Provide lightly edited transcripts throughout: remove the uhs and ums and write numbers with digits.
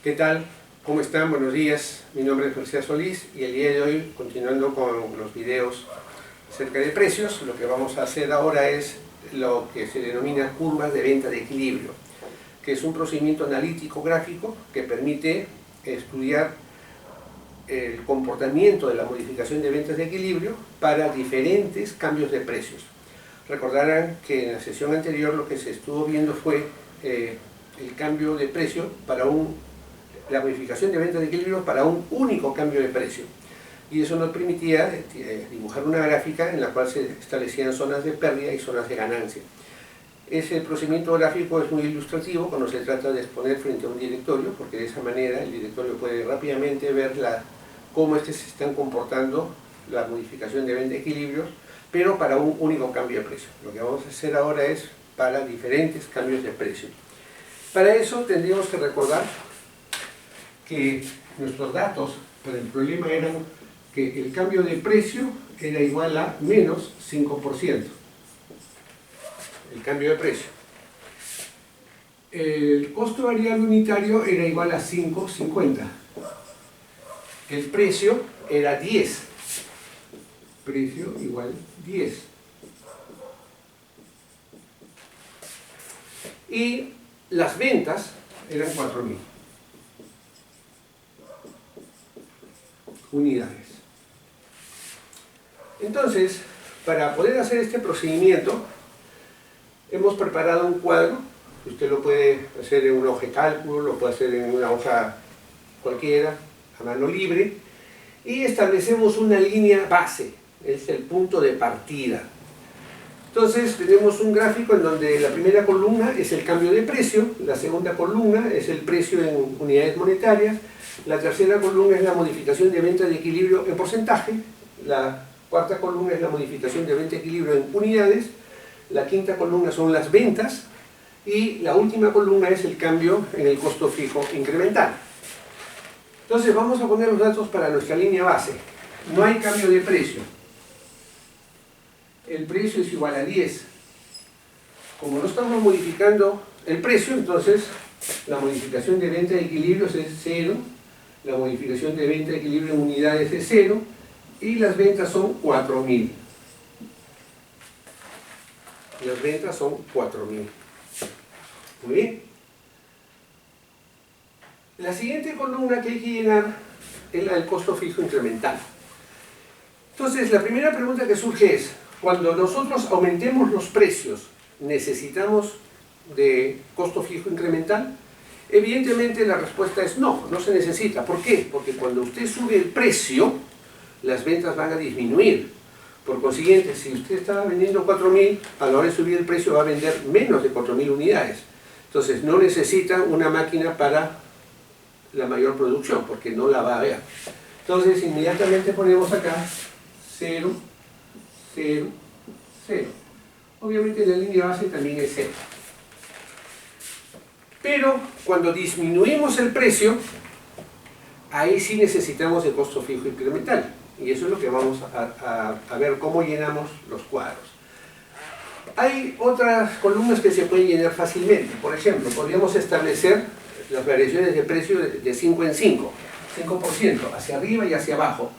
¿Qué tal? ¿Cómo están? Buenos días. Mi nombre es José Solís y el día de hoy, continuando con los videos acerca de precios, lo que vamos a hacer ahora es lo que se denomina curvas de venta de equilibrio, que es un procedimiento analítico gráfico que permite estudiar el comportamiento de la modificación de ventas de equilibrio para diferentes cambios de precios. Recordarán que en la sesión anterior lo que se estuvo viendo fue el cambio de precio para la modificación de ventas de equilibrio para un único cambio de precio. Y eso nos permitía dibujar una gráfica en la cual se establecían zonas de pérdida y zonas de ganancia. Ese procedimiento gráfico es muy ilustrativo cuando se trata de exponer frente a un directorio, porque de esa manera el directorio puede rápidamente ver cómo se están comportando la modificación de venta de equilibrios, pero para un único cambio de precio. Lo que vamos a hacer ahora es para diferentes cambios de precio. Para eso tendríamos que recordar que nuestros datos para el problema eran que el cambio de precio era igual a menos 5%. El cambio de precio. El costo variable unitario era igual a 5.50. El precio era 10. Precio igual 10. Y las ventas eran 4.000 unidades. Entonces, para poder hacer este procedimiento, hemos preparado un cuadro. Usted lo puede hacer en una hoja de cálculo, lo puede hacer en una hoja cualquiera, a mano libre, y establecemos una línea base, es el punto de partida. Entonces tenemos un gráfico en donde la primera columna es el cambio de precio, la segunda columna es el precio en unidades monetarias, la tercera columna es la modificación de venta de equilibrio en porcentaje, la cuarta columna es la modificación de venta de equilibrio en unidades, la quinta columna son las ventas y la última columna es el cambio en el costo fijo incremental. Entonces vamos a poner los datos para nuestra línea base. No hay cambio de precio. El precio es igual a 10. Como no estamos modificando el precio, entonces la modificación de venta de equilibrios es 0, la modificación de venta de equilibrio en unidades es 0 y las ventas son 4.000. Las ventas son 4.000. Muy bien. La siguiente columna que hay que llenar es la del costo fijo incremental. Entonces, la primera pregunta que surge es, cuando nosotros aumentemos los precios, ¿necesitamos de costo fijo incremental? Evidentemente la respuesta es no, no se necesita. ¿Por qué? Porque cuando usted sube el precio, las ventas van a disminuir. Por consiguiente, si usted estaba vendiendo 4.000, a la hora de subir el precio va a vender menos de 4.000 unidades. Entonces no necesita una máquina para la mayor producción, porque no la va a ver. Entonces inmediatamente ponemos acá 0, 0, 0. Obviamente la línea base también es 0. Pero cuando disminuimos el precio, ahí sí necesitamos el costo fijo incremental. Y eso es lo que vamos a ver cómo llenamos los cuadros. Hay otras columnas que se pueden llenar fácilmente. Por ejemplo, podríamos establecer las variaciones de precio de 5 en 5. 5% hacia arriba y hacia abajo.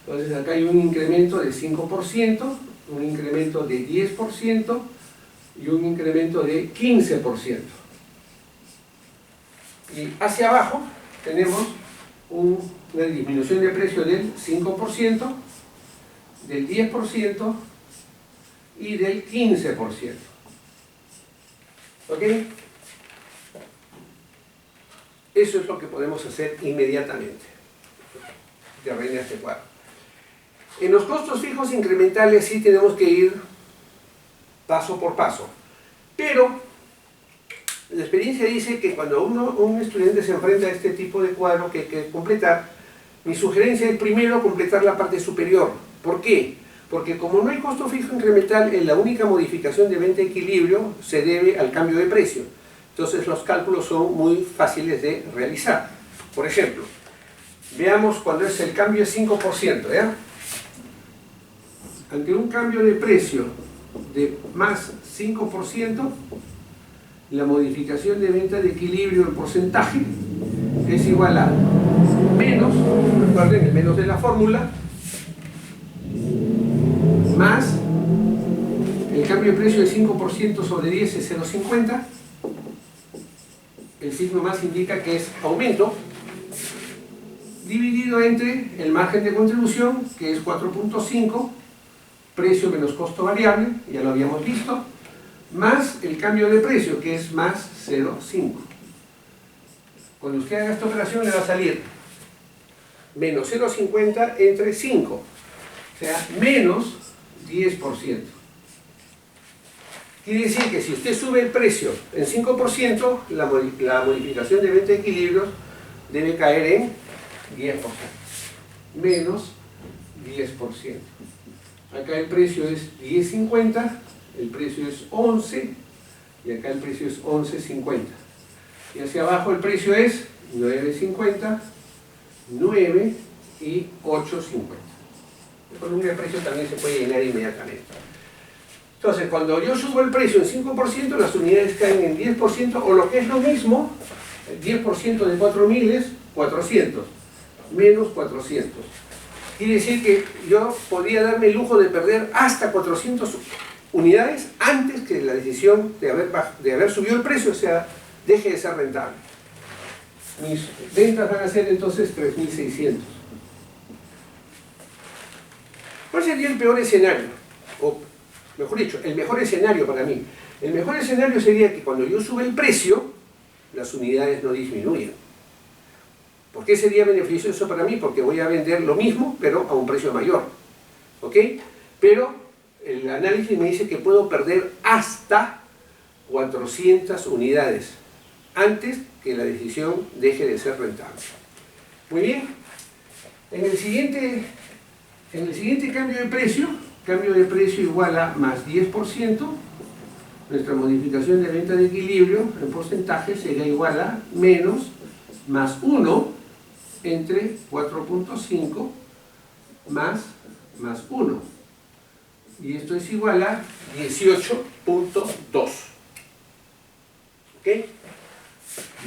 Entonces acá hay un incremento de 5%, un incremento de 10% y un incremento de 15%. Y hacia abajo tenemos una disminución de precio del 5%, del 10% y del 15%. ¿Ok? Eso es lo que podemos hacer inmediatamente. De arreglar este cuadro. En los costos fijos incrementales sí tenemos que ir paso por paso. Pero la experiencia dice que cuando un estudiante se enfrenta a este tipo de cuadro que hay que completar, mi sugerencia es primero completar la parte superior. ¿Por qué? Porque como no hay costo fijo incremental, en la única modificación de venta de equilibrio se debe al cambio de precio. Entonces los cálculos son muy fáciles de realizar. Por ejemplo, veamos cuando el cambio es 5%. ¿ya? Ante un cambio de precio de más 5%, la modificación de venta de equilibrio en porcentaje es igual a menos, recuerden el menos de la fórmula, más el cambio de precio de 5% sobre 10 es 0,50. El signo más indica que es aumento, dividido entre el margen de contribución, que es 4.5, precio menos costo variable, ya lo habíamos visto, más el cambio de precio, que es más 0,5. Cuando usted haga esta operación le va a salir menos 0,50 entre 5, o sea, menos 10%. Quiere decir que si usted sube el precio en 5%, la modificación de venta de equilibrios debe caer en 10%, menos 10%. Acá el precio es 10.50, el precio es 11, y acá el precio es 11.50. Y hacia abajo el precio es 9.50, 9 y 8.50. La columna de precio también se puede llenar inmediatamente. Entonces, cuando yo subo el precio en 5%, las unidades caen en 10%, o lo que es lo mismo, el 10% de 4.000 es 400, menos 400. Quiere decir que yo podría darme el lujo de perder hasta 400 unidades antes que la decisión de haber subido el precio, o sea, deje de ser rentable. Mis ventas van a ser entonces 3.600. ¿Cuál sería el peor escenario? O mejor dicho, el mejor escenario para mí. El mejor escenario sería que cuando yo suba el precio, las unidades no disminuyan. ¿Por qué sería beneficioso para mí? Porque voy a vender lo mismo, pero a un precio mayor. ¿Ok? Pero el análisis me dice que puedo perder hasta 400 unidades antes que la decisión deje de ser rentable. Muy bien. En el siguiente cambio de precio igual a más 10%, nuestra modificación de venta de equilibrio en porcentaje sería igual a menos más 1 entre 4.5 más 1. Y esto es igual a 18.2. ¿Ok?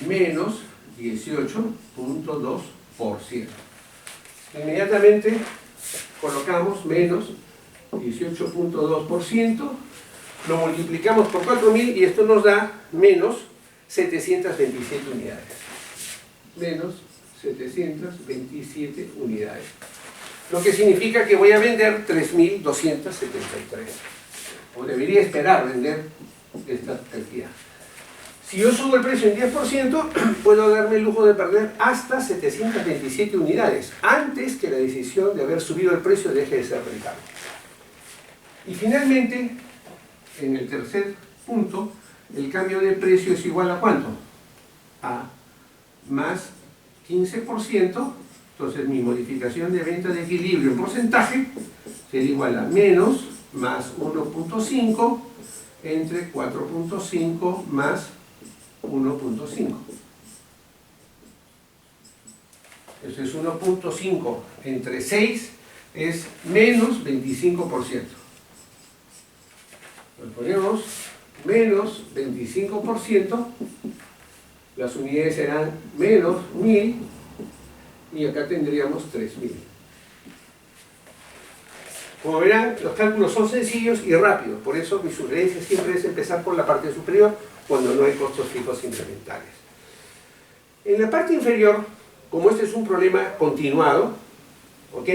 Menos 18.2%. Inmediatamente colocamos menos 18.2%, lo multiplicamos por 4.000 y esto nos da menos 727 unidades. Menos 727 unidades. Lo que significa que voy a vender 3.273. O debería esperar vender esta cantidad. Si yo subo el precio en 10%, puedo darme el lujo de perder hasta 727 unidades, antes que la decisión de haber subido el precio deje de ser rentable. Y finalmente, en el tercer punto, el cambio de precio es igual a ¿cuánto? A más 15%, entonces mi modificación de venta de equilibrio en porcentaje sería igual a menos más 1.5 entre 4.5 más 1.5. Eso es 1.5 entre 6 es menos 25%. Nos ponemos menos 25%, las unidades serán menos 1.000 y acá tendríamos 3.000. Como verán, los cálculos son sencillos y rápidos, por eso mi sugerencia siempre es empezar por la parte superior cuando no hay costos fijos incrementales. En la parte inferior, como este es un problema continuado, ¿ok?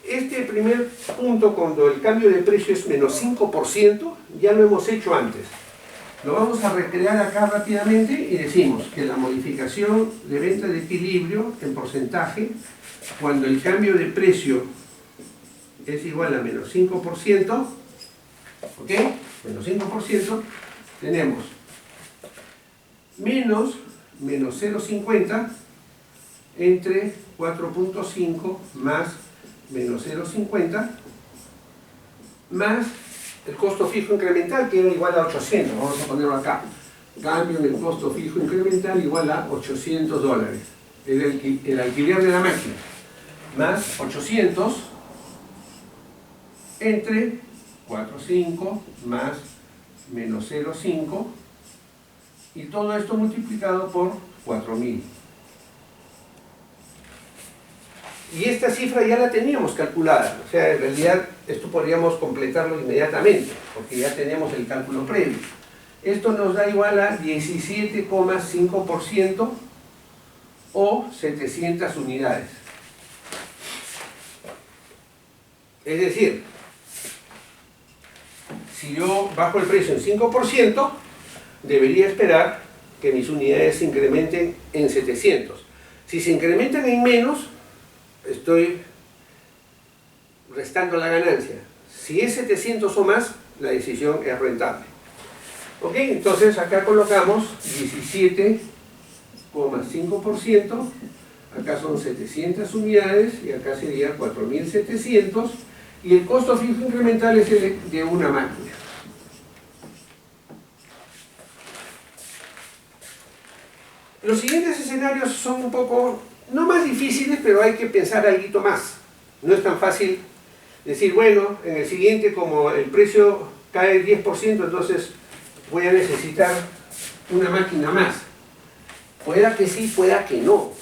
Este primer punto, cuando el cambio de precio es menos 5%, ya lo hemos hecho antes. Lo vamos a recrear acá rápidamente y decimos que la modificación de venta de equilibrio en porcentaje, cuando el cambio de precio es igual a menos 5%, ¿ok? Menos 5%, tenemos menos 0,50 entre 4.5 más menos 0,50 más el costo fijo incremental, que era igual a 800, vamos a ponerlo acá. Cambio en el costo fijo incremental igual a $800, el alquiler de la máquina, más 800 entre 4,5 más menos 0,5 y todo esto multiplicado por 4.000. Y esta cifra ya la teníamos calculada, o sea, en realidad esto podríamos completarlo inmediatamente, porque ya tenemos el cálculo previo. Esto nos da igual a 17,5% o 700 unidades. Es decir, si yo bajo el precio en 5%, debería esperar que mis unidades se incrementen en 700. Si se incrementan en menos, estoy restando la ganancia. Si es 700 o más, la decisión es rentable. Ok, entonces acá colocamos 17,5%, acá son 700 unidades y acá sería 4.700 y el costo fijo incremental es el de una máquina. Los siguientes escenarios son un poco, no más difíciles, pero hay que pensar algo más. No es tan fácil decir, bueno, en el siguiente como el precio cae el 10%, entonces voy a necesitar una máquina más. Pueda que sí, pueda que no.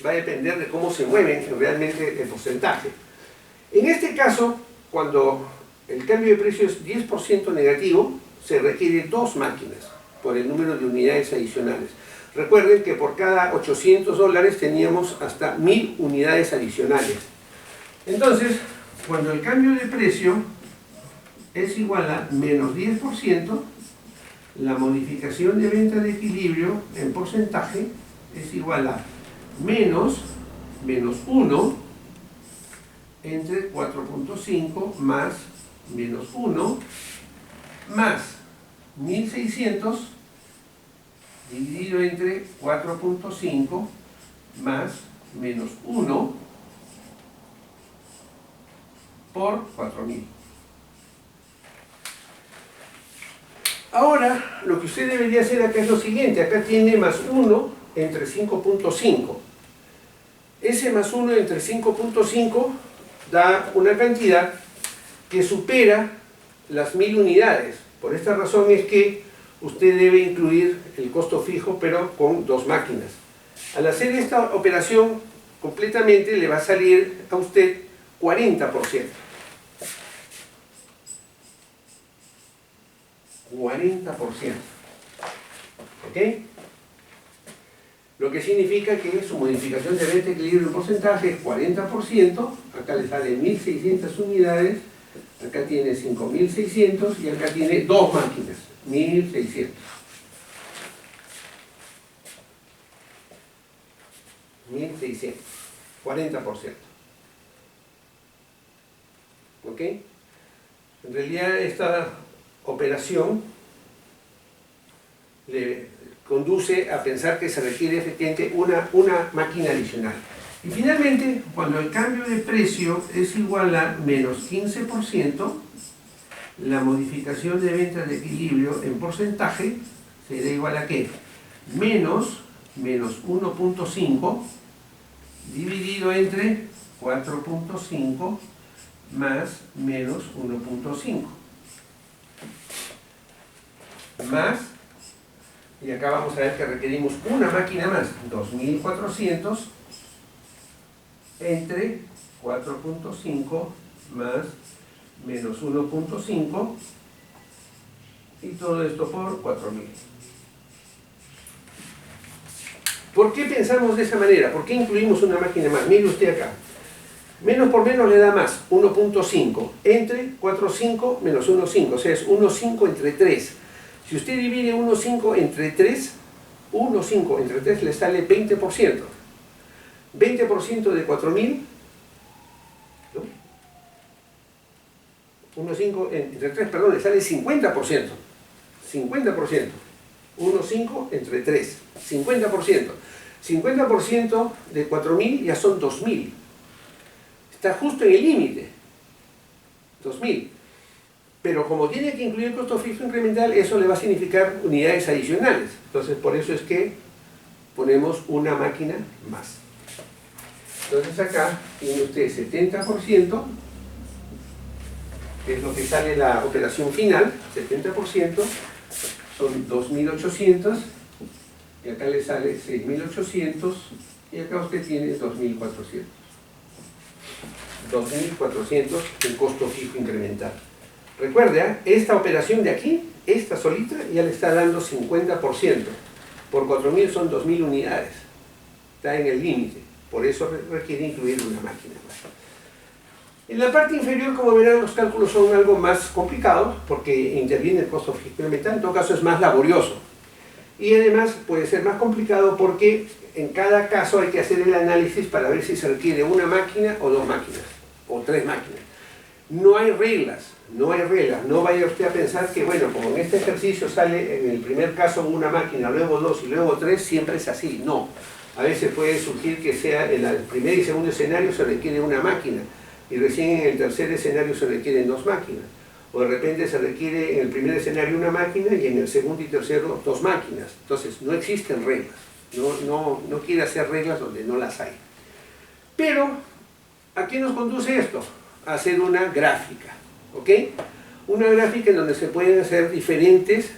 Va a depender de cómo se mueven realmente el porcentaje. En este caso, cuando el cambio de precio es 10% negativo, se requiere 2 máquinas por el número de unidades adicionales. Recuerden que por cada $800 teníamos hasta 1.000 unidades adicionales. Entonces, cuando el cambio de precio es igual a menos 10%, la modificación de venta de equilibrio en porcentaje es igual a menos 1 entre 4.5 más menos 1 más 1.600 dividido entre 4.5 más menos 1 por 4.000. Ahora, lo que usted debería hacer acá es lo siguiente. Acá tiene más 1 entre 5.5. Ese más 1 entre 5.5 da una cantidad que supera las 1.000 unidades. Por esta razón es que usted debe incluir el costo fijo, pero con 2 máquinas. Al hacer esta operación completamente, le va a salir a usted 40%. 40%. ¿Ok? Lo que significa que su modificación de venta de equilibrio en porcentaje es 40%. Acá le sale 1.600 unidades. Acá tiene 5.600 y acá tiene 2 máquinas. 1.600. 1.600. 40%. ¿Ok? En realidad esta operación le conduce a pensar que se requiere efectivamente una máquina adicional. Y finalmente, cuando el cambio de precio es igual a menos 15%, la modificación de venta de equilibrio en porcentaje será igual a ¿qué? Menos 1.5 dividido entre 4.5 más menos 1.5. Más, y acá vamos a ver que requerimos una máquina más, 2.400 entre 4.5 más menos 1.5 y todo esto por 4.000. ¿Por qué pensamos de esa manera? ¿Por qué incluimos una máquina más? Mire usted acá. Menos por menos le da más, 1.5 entre 4.5 menos 1.5, o sea es 1.5 entre 3. Si usted divide 1.5 entre 3, 1.5 entre 3 le sale 20%. 20% de 4.000, ¿no? 1.5 entre 3, perdón, le sale 50%. 50%. 1.5 entre 3. 50%. 50% de 4.000 ya son 2.000. Está justo en el límite. 2.000. Pero como tiene que incluir costo fijo incremental, eso le va a significar unidades adicionales. Entonces, por eso es que ponemos una máquina más. Entonces acá tiene usted 70%, que es lo que sale la operación final, 70%, son 2.800, y acá le sale 6.800, y acá usted tiene 2.400. 2.400 en costo fijo incremental. Recuerda, esta operación de aquí, esta solita, ya le está dando 50%. Por 4.000 son 2.000 unidades. Está en el límite. Por eso requiere incluir una máquina más. En la parte inferior, como verán, los cálculos son algo más complicados porque interviene el costo fijo incremental. En todo caso es más laborioso. Y además puede ser más complicado porque en cada caso hay que hacer el análisis para ver si se requiere una máquina o dos máquinas, o tres máquinas. No hay reglas, no hay reglas. No vaya usted a pensar que, bueno, como en este ejercicio sale en el primer caso una máquina, luego dos y luego tres, siempre es así. No. A veces puede surgir que sea en el primer y segundo escenario se requiere una máquina, y recién en el tercer escenario se requieren dos máquinas. O de repente se requiere en el primer escenario una máquina y en el segundo y tercero dos máquinas. Entonces, no existen reglas. No quiere hacer reglas donde no las hay. Pero, ¿a qué nos conduce esto? A hacer una gráfica, ¿ok? Una gráfica en donde se pueden hacer diferentes,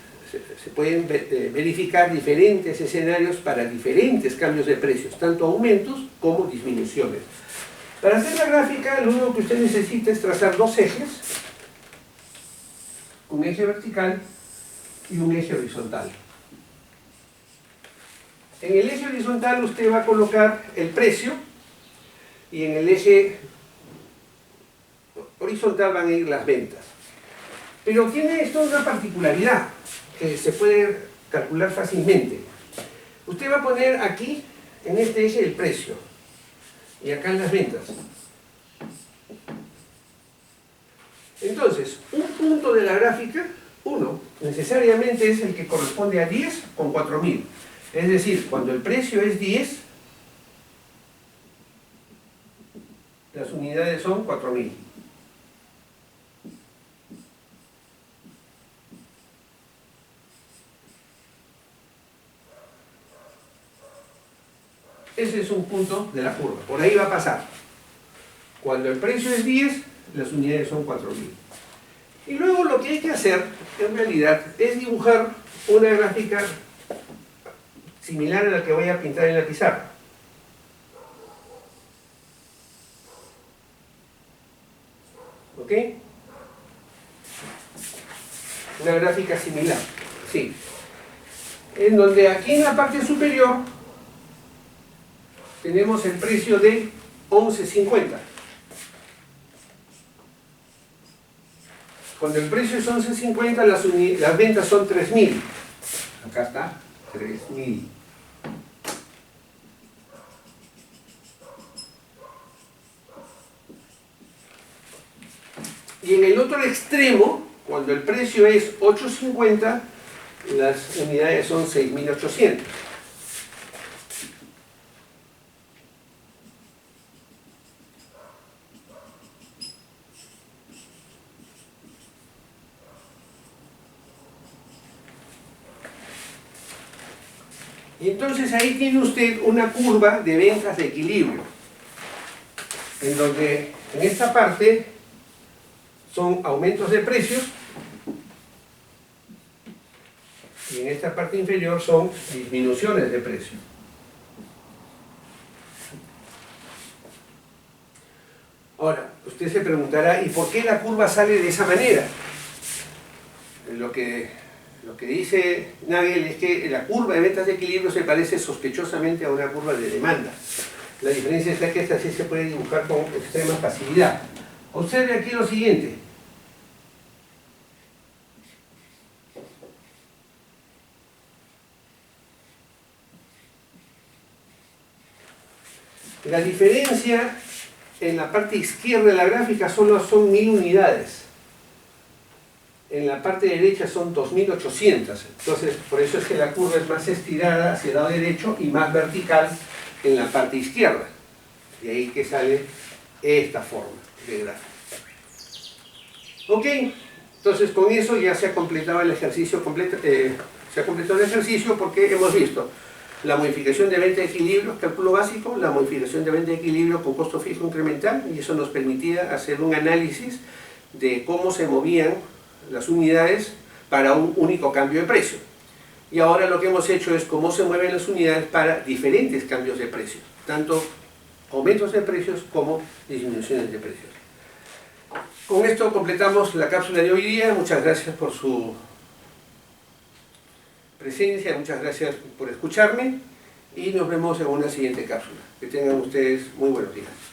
se pueden verificar diferentes escenarios para diferentes cambios de precios, tanto aumentos como disminuciones. Para hacer la gráfica, lo único que usted necesita es trazar dos ejes, un eje vertical y un eje horizontal. En el eje horizontal usted va a colocar el precio y en el eje horizontal van a ir las ventas. Pero tiene esto una particularidad que se puede calcular fácilmente. Usted va a poner aquí, en este eje, el precio y acá en las ventas. Entonces, un punto de la gráfica, 1, necesariamente es el que corresponde a 10 con 4.000. Es decir, cuando el precio es 10, las unidades son 4.000. Ese es un punto de la curva, por ahí va a pasar. Cuando el precio es 10, las unidades son 4.000. Y luego lo que hay que hacer, en realidad, es dibujar una gráfica similar a la que voy a pintar en la pizarra. ¿Ok? Una gráfica similar, sí. En donde aquí en la parte superior tenemos el precio de 11.50. Cuando el precio es 11.50, las ventas son 3.000. Acá está, 3.000. Y en el otro extremo, cuando el precio es 8.50, las unidades son 6.800. Y entonces ahí tiene usted una curva de ventas de equilibrio, en donde en esta parte son aumentos de precios y en esta parte inferior son disminuciones de precios. Ahora, usted se preguntará, ¿y por qué la curva sale de esa manera? Lo que dice Nagel es que la curva de ventas de equilibrio se parece sospechosamente a una curva de demanda. La diferencia es que esta sí se puede dibujar con extrema facilidad. Observe aquí lo siguiente. La diferencia en la parte izquierda de la gráfica solo son 1.000 unidades. En la parte derecha son 2.800. Entonces, por eso es que la curva es más estirada hacia el lado derecho y más vertical en la parte izquierda. De ahí que sale esta forma de gráfica. Ok, entonces con eso ya se ha completado el ejercicio se ha completado el ejercicio porque hemos visto la modificación de venta de equilibrio, cálculo básico, la modificación de venta de equilibrio con costo fijo incremental, y eso nos permitía hacer un análisis de cómo se movían las unidades para un único cambio de precio. Y ahora lo que hemos hecho es cómo se mueven las unidades para diferentes cambios de precio, tanto aumentos de precios como disminuciones de precios. Con esto completamos la cápsula de hoy día. Muchas gracias por su presencia, muchas gracias por escucharme y nos vemos en una siguiente cápsula. Que tengan ustedes muy buenos días.